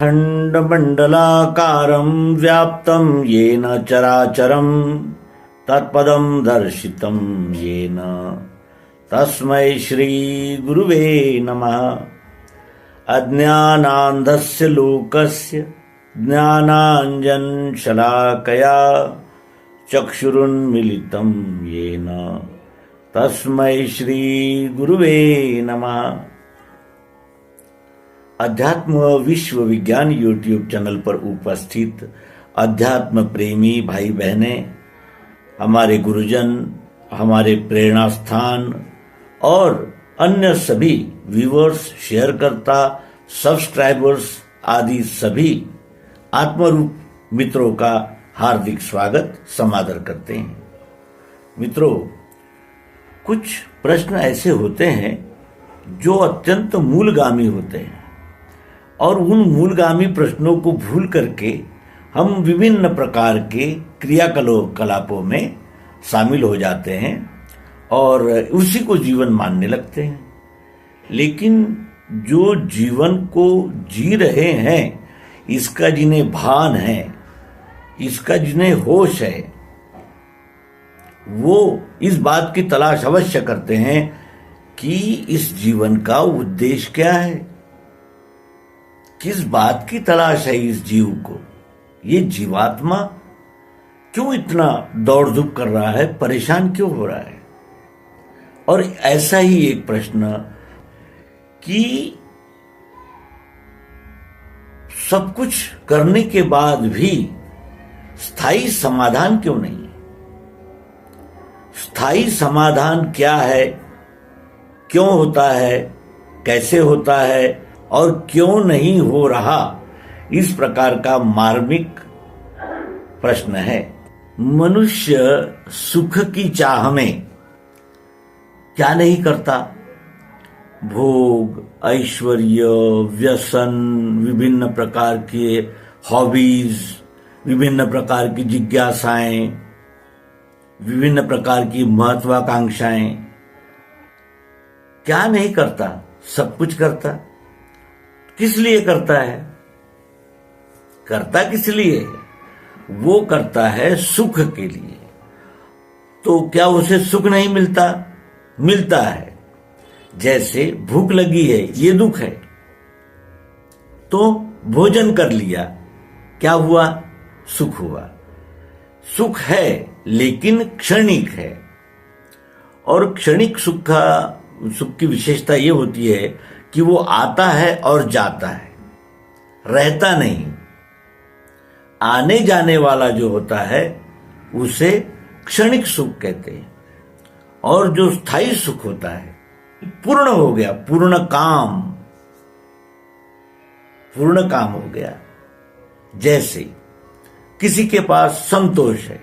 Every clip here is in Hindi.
खण्डमण्डलाकारं व्याप्तं येन चराचरं तत्पदं दर्शितं येन तस्मै श्रीगुरुवे नमः। अज्ञानान्धस्य लोकस्य ज्ञानाञ्जनशलाकया चक्षुरुन्मीलितं येन तस्मै श्रीगुरुवे नमः। अध्यात्म विश्व विज्ञान यूट्यूब चैनल पर उपस्थित अध्यात्म प्रेमी भाई बहनें, हमारे गुरुजन, हमारे प्रेरणा स्थान और अन्य सभी व्यूअर्स, शेयरकर्ता, सब्सक्राइबर्स आदि सभी आत्मरूप मित्रों का हार्दिक स्वागत समादर करते हैं। मित्रों, कुछ प्रश्न ऐसे होते हैं जो अत्यंत मूलगामी होते हैं और उन मूलगामी प्रश्नों को भूल करके हम विभिन्न प्रकार के क्रियाकलापों में शामिल हो जाते हैं और उसी को जीवन मानने लगते हैं। लेकिन जो जीवन को जी रहे हैं, इसका जिन्हें भान है, इसका जिन्हें होश है, वो इस बात की तलाश अवश्य करते हैं कि इस जीवन का उद्देश्य क्या है, किस बात की तलाश है इस जीव को, ये जीवात्मा क्यों इतना दौड़ धूप कर रहा है, परेशान क्यों हो रहा है। और ऐसा ही एक प्रश्न कि सब कुछ करने के बाद भी स्थायी समाधान क्यों नहीं है। स्थायी समाधान क्या है, क्यों होता है, कैसे होता है और क्यों नहीं हो रहा, इस प्रकार का मार्मिक प्रश्न है। मनुष्य सुख की चाह में क्या नहीं करता। भोग, ऐश्वर्य, व्यसन, विभिन्न प्रकार के हॉबीज, विभिन्न प्रकार की जिज्ञासाएं, विभिन्न प्रकार की महत्वाकांक्षाएं, क्या नहीं करता, सब कुछ करता। किस लिए करता है, करता किस लिए, वो करता है सुख के लिए। तो क्या उसे सुख नहीं मिलता, मिलता है। जैसे भूख लगी है, ये दुख है, तो भोजन कर लिया, क्या हुआ, सुख हुआ। सुख है लेकिन क्षणिक है और क्षणिक सुख की विशेषता ये होती है कि वो आता है और जाता है, रहता नहीं। आने जाने वाला जो होता है उसे क्षणिक सुख कहते हैं। और जो स्थायी सुख होता है, पूर्ण हो गया, पूर्ण काम हो गया। जैसे किसी के पास संतोष है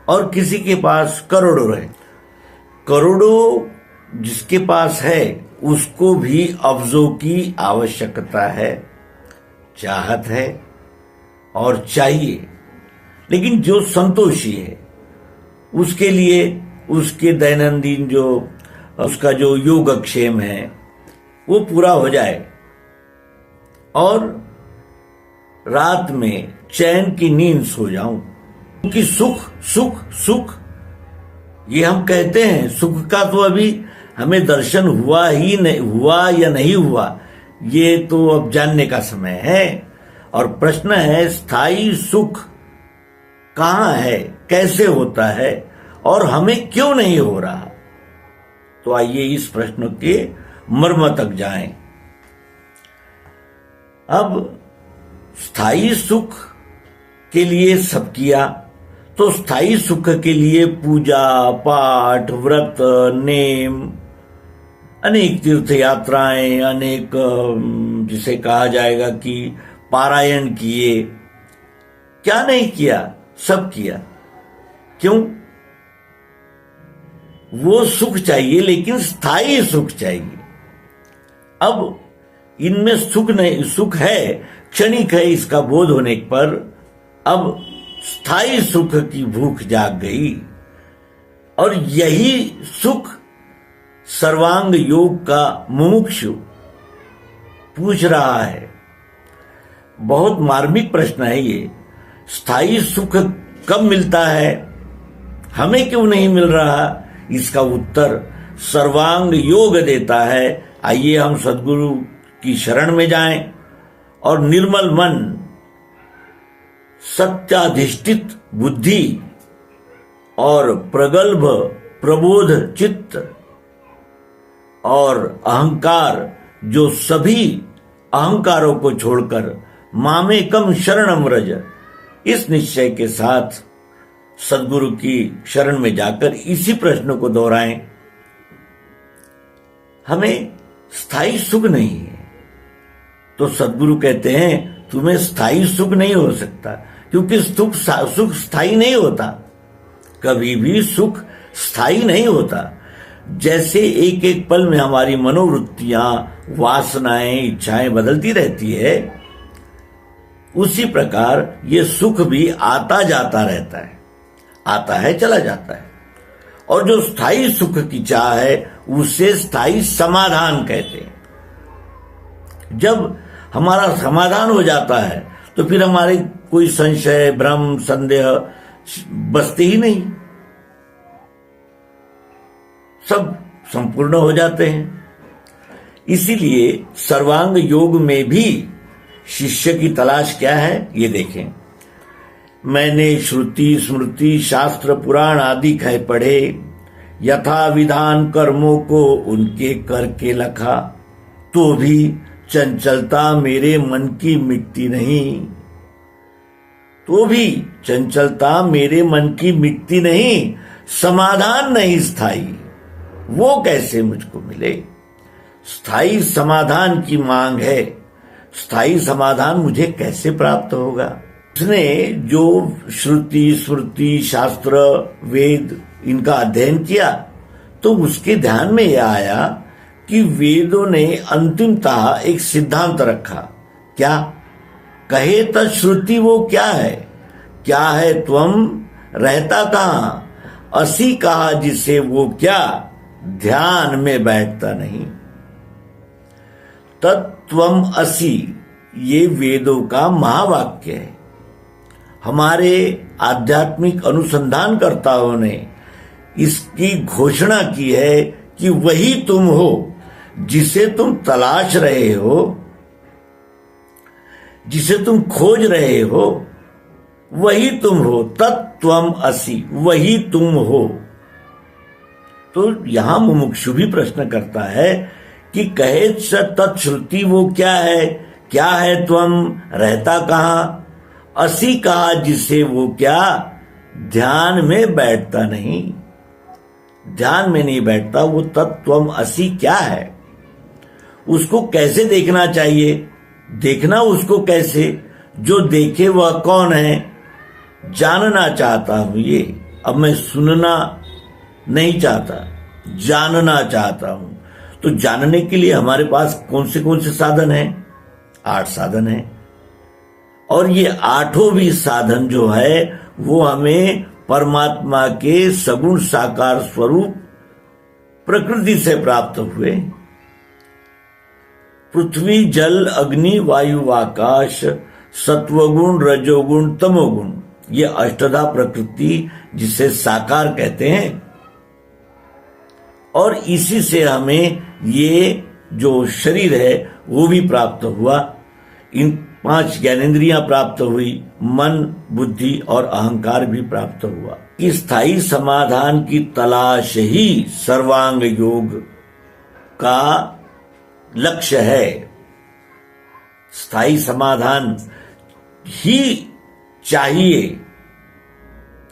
और किसी के पास करोड़ों है। करोड़ों जिसके पास है उसको भी अफजों की आवश्यकता है, चाहत है और चाहिए। लेकिन जो संतोषी है उसके लिए उसके दैनंदिन जो उसका जो योगक्षेम है वो पूरा हो जाए और रात में चैन की नींद सो जाऊं। क्योंकि सुख ये हम कहते हैं, सुख का तो अभी हमें दर्शन हुआ ही नहीं, हुआ या नहीं हुआ, ये तो अब जानने का समय है। और प्रश्न है, स्थायी सुख कहां है, कैसे होता है और हमें क्यों नहीं हो रहा। तो आइए इस प्रश्न के मर्म तक जाएं। अब स्थायी सुख के लिए सब किया, तो स्थायी सुख के लिए पूजा पाठ, व्रत, नेम, अनेक तीर्थ यात्राएं, अनेक जिसे कहा जाएगा कि पारायण किए, क्या नहीं किया, सब किया। क्यों, वो सुख चाहिए लेकिन स्थायी सुख चाहिए। अब इनमें सुख नहीं, सुख है, क्षणिक है, इसका बोध होने पर अब स्थायी सुख की भूख जाग गई। और यही सुख सर्वांग योग का मुमुक्षु पूछ रहा है। बहुत मार्मिक प्रश्न है ये। स्थायी सुख कब मिलता है, हमें क्यों नहीं मिल रहा? इसका उत्तर सर्वांग योग देता है। आइए हम सद्गुरु की शरण में जाएं और निर्मल मन, सत्याधिष्ठित बुद्धि और प्रगल्भ प्रबोध चित्त और अहंकार, जो सभी अहंकारों को छोड़कर मामेकम शरणम व्रज, इस निश्चय के साथ सद्गुरु की शरण में जाकर इसी प्रश्न को दोहराएं। हमें स्थायी सुख नहीं है, तो सद्गुरु कहते हैं तुम्हें स्थायी सुख नहीं हो सकता, क्योंकि सुख स्थायी नहीं होता। कभी भी सुख स्थायी नहीं होता। जैसे एक एक पल में हमारी मनोवृत्तियां, वासनाएं, इच्छाएं बदलती रहती है, उसी प्रकार ये सुख भी आता जाता रहता है, आता है चला जाता है। और जो स्थायी सुख की चाह है उसे स्थायी समाधान कहते हैं। जब हमारा समाधान हो जाता है तो फिर हमारे कोई संशय, भ्रम, संदेह बचते ही नहीं, सब संपूर्ण हो जाते हैं। इसीलिए सर्वांग योग में भी शिष्य की तलाश क्या है, ये देखें। मैंने श्रुति स्मृति शास्त्र पुराण आदि कह पढ़े, यथा विधान कर्मों को उनके करके लखा, तो भी चंचलता मेरे मन की मिटती नहीं, तो भी चंचलता मेरे मन की मिटती नहीं, समाधान नहीं स्थायी, वो कैसे मुझको मिले? स्थायी समाधान की मांग है, स्थायी समाधान मुझे कैसे प्राप्त होगा? उसने जो श्रुति स्मृति शास्त्र वेद इनका अध्ययन किया, तो उसके ध्यान में यह आया कि वेदों ने अंतिमतः एक सिद्धांत रखा। क्या कहे तत्श्रुति वो क्या है? क्या है त्वम रहता कहां? असी कहा जिसे वो क्या ध्यान में बैठता नहीं। तत्त्वम असि ये वेदों का महावाक्य है। हमारे आध्यात्मिक अनुसंधानकर्ताओं ने इसकी घोषणा की है कि वही तुम हो जिसे तुम तलाश रहे हो, जिसे तुम खोज रहे हो, वही तुम हो। तत्त्वम असि, वही तुम हो। तो यहां मुमुक्षु भी प्रश्न करता है कि कहे तत्श्रुति वो क्या है? क्या है त्वम? रहता कहां? असि कहा जिसे वो क्या ध्यान में बैठता नहीं। ध्यान में नहीं बैठता वो तत्त्वम असि क्या है? उसको कैसे देखना चाहिए? देखना उसको कैसे? जो देखे वह कौन है? जानना चाहता हूं ये। अब मैं सुनना नहीं चाहता, जानना चाहता हूं। तो जानने के लिए हमारे पास कौन से साधन हैं? 8 साधन हैं। और ये 8 भी साधन जो है वो हमें परमात्मा के सगुण साकार स्वरूप प्रकृति से प्राप्त हुए। पृथ्वी जल अग्नि वायु आकाश, सत्वगुण रजोगुण तमोगुण, ये अष्टधा प्रकृति जिसे साकार कहते हैं। और इसी से हमें ये जो शरीर है वो भी प्राप्त हुआ। इन 5 ज्ञानेंद्रियां प्राप्त हुई, मन बुद्धि और अहंकार भी प्राप्त हुआ। कि स्थायी समाधान की तलाश ही सर्वांग योग का लक्ष्य है। स्थायी समाधान ही चाहिए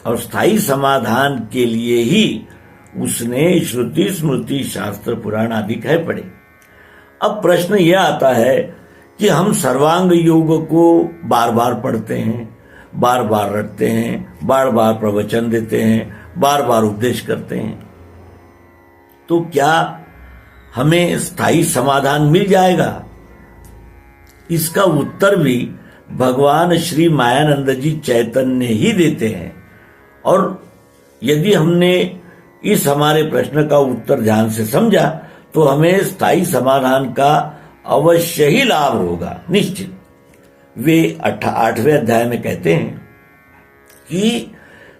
और स्थायी समाधान के लिए ही उसने श्रुति स्मृति शास्त्र पुराण आदि कह पढ़े। अब प्रश्न यह आता है कि हम सर्वांग योग को बार बार पढ़ते हैं, बार बार रटते हैं, बार बार प्रवचन देते हैं, बार बार उपदेश करते हैं, तो क्या हमें स्थायी समाधान मिल जाएगा? इसका उत्तर भी भगवान श्री मायानंद जी चैतन्य ही देते हैं। और यदि हमने इस हमारे प्रश्न का उत्तर ध्यान से समझा तो हमें स्थायी समाधान का अवश्य ही लाभ होगा, निश्चित। वे 8वें अध्याय में कहते हैं कि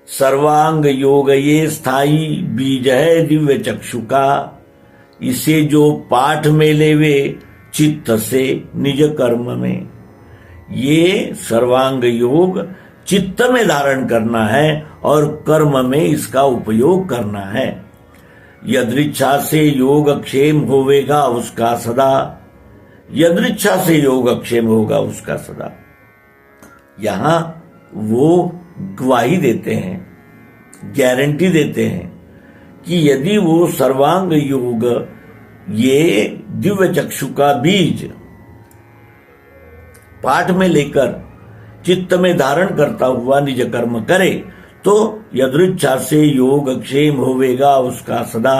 सर्वांग योग ये स्थाई बीज है दिव्य चक्षु का, इसे जो पाठ में लेवे चित्त से निज कर्म में। ये सर्वांग योग चित्त में धारण करना है और कर्म में इसका उपयोग करना है। यदृच्छा से योग क्षेम होवेगा उसका सदा, यदृच्छा से योग क्षेम होगा उसका सदा। यहां वो गवाही देते हैं, गारंटी देते हैं कि यदि वो सर्वांग योग ये दिव्य चक्षु का बीज पाठ में लेकर चित्त में धारण करता हुआ निज कर्म करे तो यदृच्छा से योग क्षेम होवेगा उसका सदा।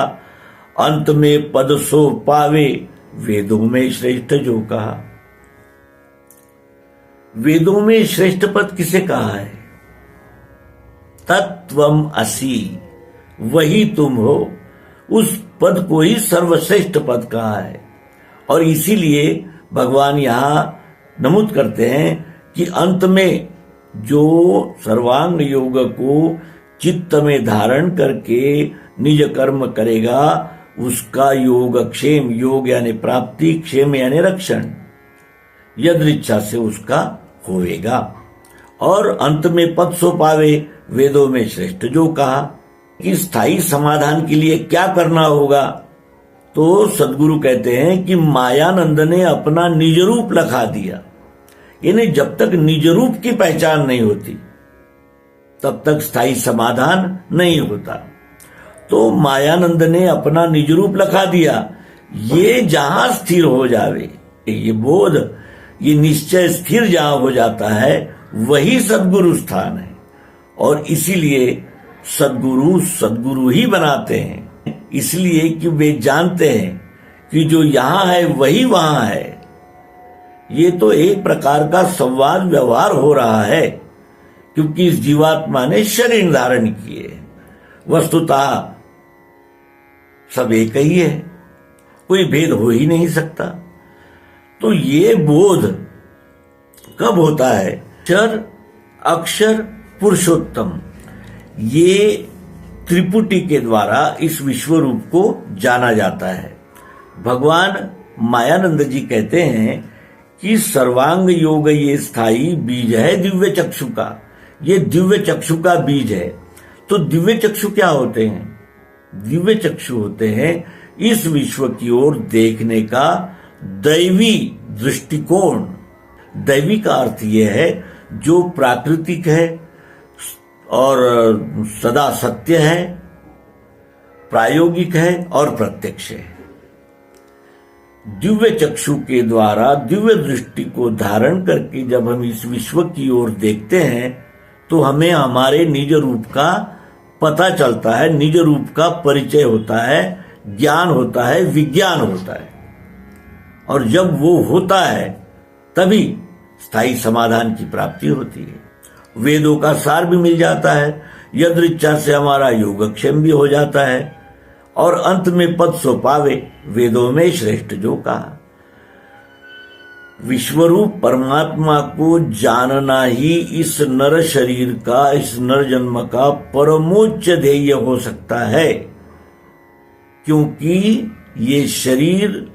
अंत में पद सो पावे वेदों में श्रेष्ठ जो कहा। वेदों में श्रेष्ठ पद किसे कहा है? तत्वम असि, वही तुम हो, उस पद को ही सर्वश्रेष्ठ पद कहा है। और इसीलिए भगवान यहां नमूद करते हैं कि अंत में जो सर्वांग योग को चित्त में धारण करके निज कर्म करेगा उसका योग क्षेम, योग यानी प्राप्ति, क्षेम यानी रक्षण, यदृच्छा से उसका होएगा। और अंत में पद सो पावे वेदों में श्रेष्ठ जो कहा कि स्थायी समाधान के लिए क्या करना होगा, तो सदगुरु कहते हैं कि मायानंद ने अपना निज रूप लखा दिया। यानी जब तक निज रूप की पहचान नहीं होती तब तक स्थायी समाधान नहीं होता। तो मायानंद ने अपना निज रूप लखा दिया। ये जहां स्थिर हो जावे, ये बोध, ये निश्चय स्थिर जहां हो जाता है वही सदगुरु स्थान है। और इसीलिए सदगुरु ही बनाते हैं, इसलिए कि वे जानते हैं कि जो यहां है वही वहां है। ये तो एक प्रकार का संवाद व्यवहार हो रहा है क्योंकि इस जीवात्मा ने शरीर धारण किए। वस्तुतः सब एक ही है, कोई भेद हो ही नहीं सकता। तो ये बोध कब होता है? अक्षर अक्षर पुरुषोत्तम, ये त्रिपुटी के द्वारा इस विश्व रूप को जाना जाता है। भगवान मायानंद जी कहते हैं कि सर्वांग योग ये स्थायी बीज है दिव्य चक्षु का, ये दिव्य चक्षु का बीज है। तो दिव्य चक्षु क्या होते हैं? दिव्य चक्षु होते हैं इस विश्व की ओर देखने का दैवी दृष्टिकोण। दैवी का अर्थ यह है जो प्राकृतिक है और सदा सत्य है, प्रायोगिक है और प्रत्यक्ष है। दिव्य चक्षु के द्वारा दिव्य दृष्टि को धारण करके जब हम इस विश्व की ओर देखते हैं तो हमें हमारे निज रूप का पता चलता है, निज रूप का परिचय होता है, ज्ञान होता है, विज्ञान होता है। और जब वो होता है तभी स्थायी समाधान की प्राप्ति होती है। वेदों का सार भी मिल जाता है, यदृच्छा से हमारा योगक्षेम भी हो जाता है और अंत में पद सो पावे वेदों में श्रेष्ठ जो कहा। विश्वरूप परमात्मा को जानना ही इस नर शरीर का, इस नर जन्म का परमोच्च ध्येय हो सकता है, क्योंकि ये शरीर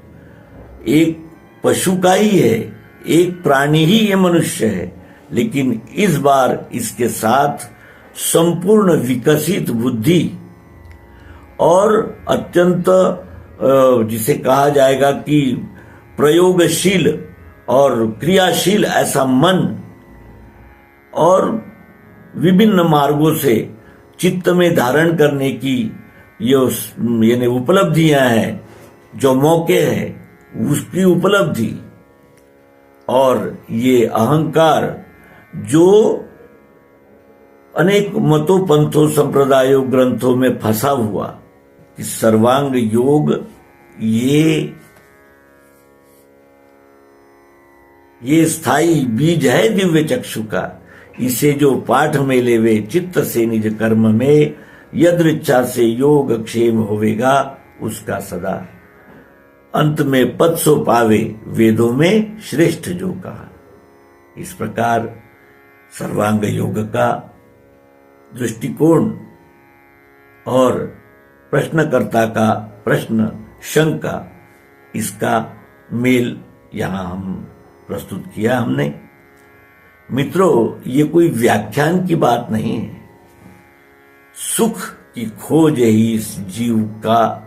एक पशु का ही है, एक प्राणी ही ये मनुष्य है। लेकिन इस बार इसके साथ संपूर्ण विकसित बुद्धि और अत्यंत जिसे कहा जाएगा कि प्रयोगशील और क्रियाशील ऐसा मन और विभिन्न मार्गों से चित्त में धारण करने की यानी उपलब्धियां हैं, जो मौके हैं उसकी उपलब्धि, और ये अहंकार जो अनेक मतों पंथों संप्रदायों ग्रंथों में फंसा हुआ कि सर्वांग योग ये स्थायी बीज है दिव्य चक्षु का, इसे जो पाठ में लेवे चित्त से निज कर्म में, यदृच्छा से योग क्षेम होवेगा उसका सदा। अंत में पद सो पावे वेदों में श्रेष्ठ जो कहा। इस प्रकार सर्वांग योग का दृष्टिकोण और प्रश्नकर्ता का प्रश्न शंका, इसका मेल यहां हम प्रस्तुत किया हमने। मित्रों, ये कोई व्याख्यान की बात नहीं है। सुख की खोज ही इस जीव का